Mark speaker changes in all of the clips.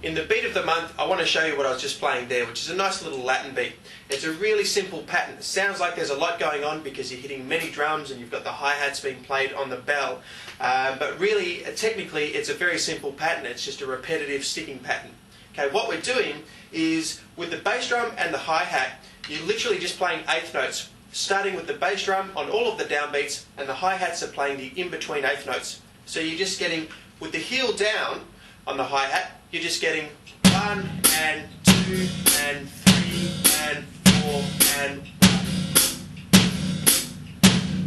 Speaker 1: In the beat of the month, I want to show you what I was just playing there, which is a nice little Latin beat. It's a really simple pattern. It sounds like there's a lot going on because you're hitting many drums and you've got the hi-hats being played on the bell. But really, technically, it's a very simple pattern. It's just a repetitive sticking pattern. Okay, what we're doing is, with the bass drum and the hi-hat, you're literally just playing eighth notes, starting with the bass drum on all of the downbeats, and the hi-hats are playing the in-between eighth notes. So you're just getting, with the heel down on the hi-hat, you're just getting 1 and 2 and 3 and 4 and 1.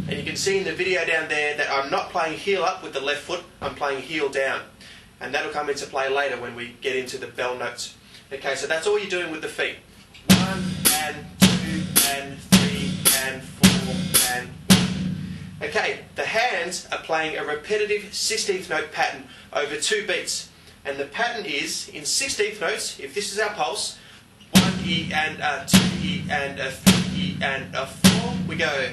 Speaker 1: And you can see in the video down there that I'm not playing heel up with the left foot, I'm playing heel down. And that'll come into play later when we get into the bell notes. Okay, so that's all you're doing with the feet. 1 and 2 and 3 and 4 and 1. Okay, the hands are playing a repetitive 16th note pattern over 2 beats. And the pattern is, in 16th notes, if this is our pulse, 1 E and a 2 E and a 3 E and a 4, we go.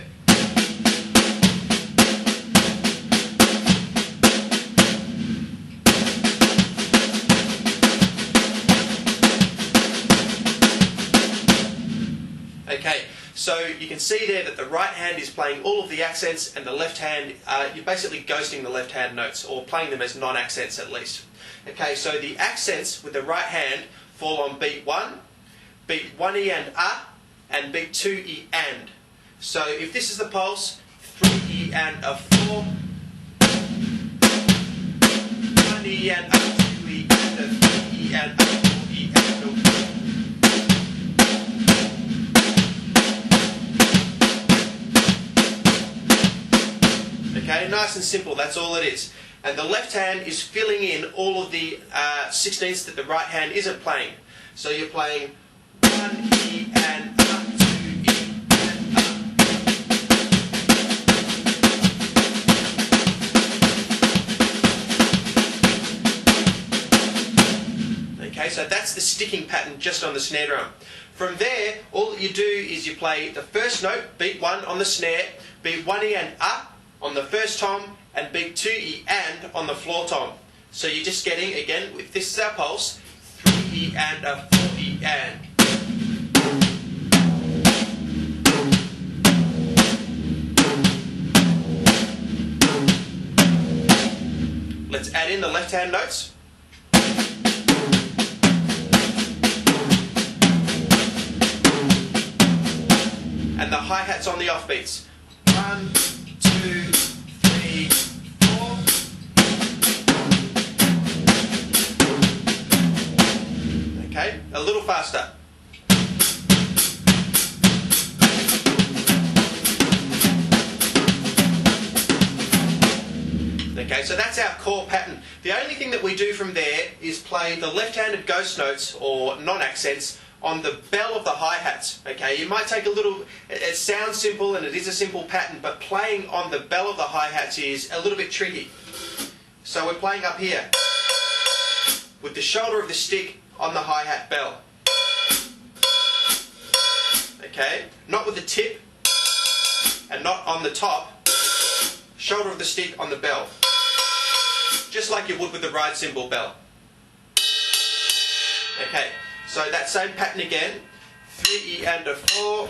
Speaker 1: Okay, so you can see there that the right hand is playing all of the accents and the left hand, you're basically ghosting the left hand notes, or playing them as non-accents at least. Okay, so the accents with the right hand fall on beat 1, beat 1 E and A, and beat 2 E and. So if this is the pulse, 3 E and a 4, 1 E and A, 2 E and a 3 E and a 4 E and a 1. Okay, nice and simple, that's all it is. And the left hand is filling in all of the 16ths that the right hand isn't playing. So you're playing 1 E and A, 2 E and A. Okay, so that's the sticking pattern just on the snare drum. From there, all that you do is you play the first note, beat 1 on the snare, beat 1 E and A on the first tom, and beat 2 E and on the floor tom. So you're just getting, again, if this is our pulse, 3 E and a 4 E and. Let's add in the left hand notes. And the hi-hats on the offbeats. 1, 2, 3, 4. Okay, a little faster. Okay, so that's our core pattern. The only thing that we do from there is play the left-handed ghost notes, or non-accents, on the bell of the hi-hats. Okay, you might take a little, it sounds simple and it is a simple pattern, but playing on the bell of the hi-hats is a little bit tricky. So we're playing up here with the shoulder of the stick on the hi-hat bell. Okay, not with the tip and not on the top, shoulder of the stick on the bell. Just like you would with the ride cymbal bell. Okay. So that same pattern again, 3 E and a 4.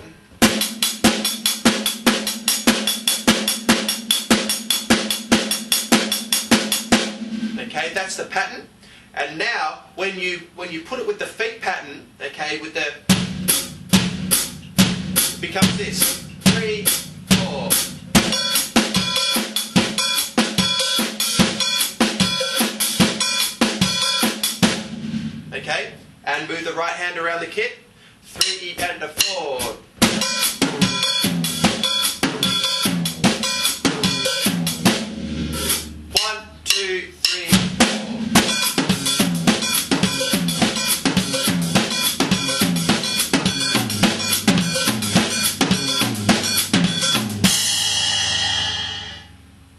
Speaker 1: Okay, that's the pattern. And now, when you put it with the feet pattern, okay, with the, it becomes this, 3, 4. Okay. And move the right hand around the kit. 3 E and a 4. 1, 2, 3,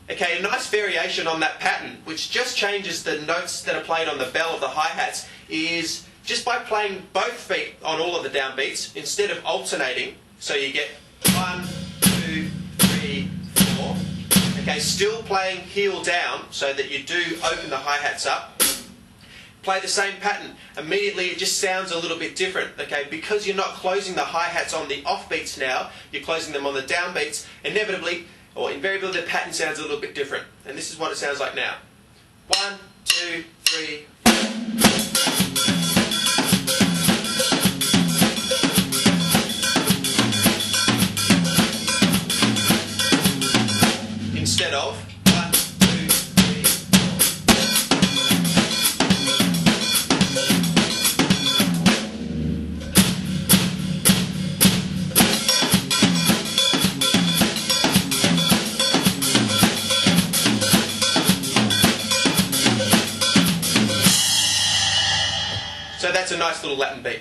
Speaker 1: 4. Okay, a nice variation on that pattern, which just changes the notes that are played on the bell of the hi-hats, is just by playing both feet on all of the downbeats, instead of alternating, so you get 1, 2, 3, 4. Okay, still playing heel down, so that you do open the hi-hats up. play the same pattern. Immediately it just sounds a little bit different, okay? Because you're not closing the hi-hats on the off beats now, you're closing them on the down beats, inevitably, or invariably, the pattern sounds a little bit different. And this is what it sounds like now. 1, 2, 3, 4. Instead of 1, 2, 3, 4. So that's a nice little Latin beat.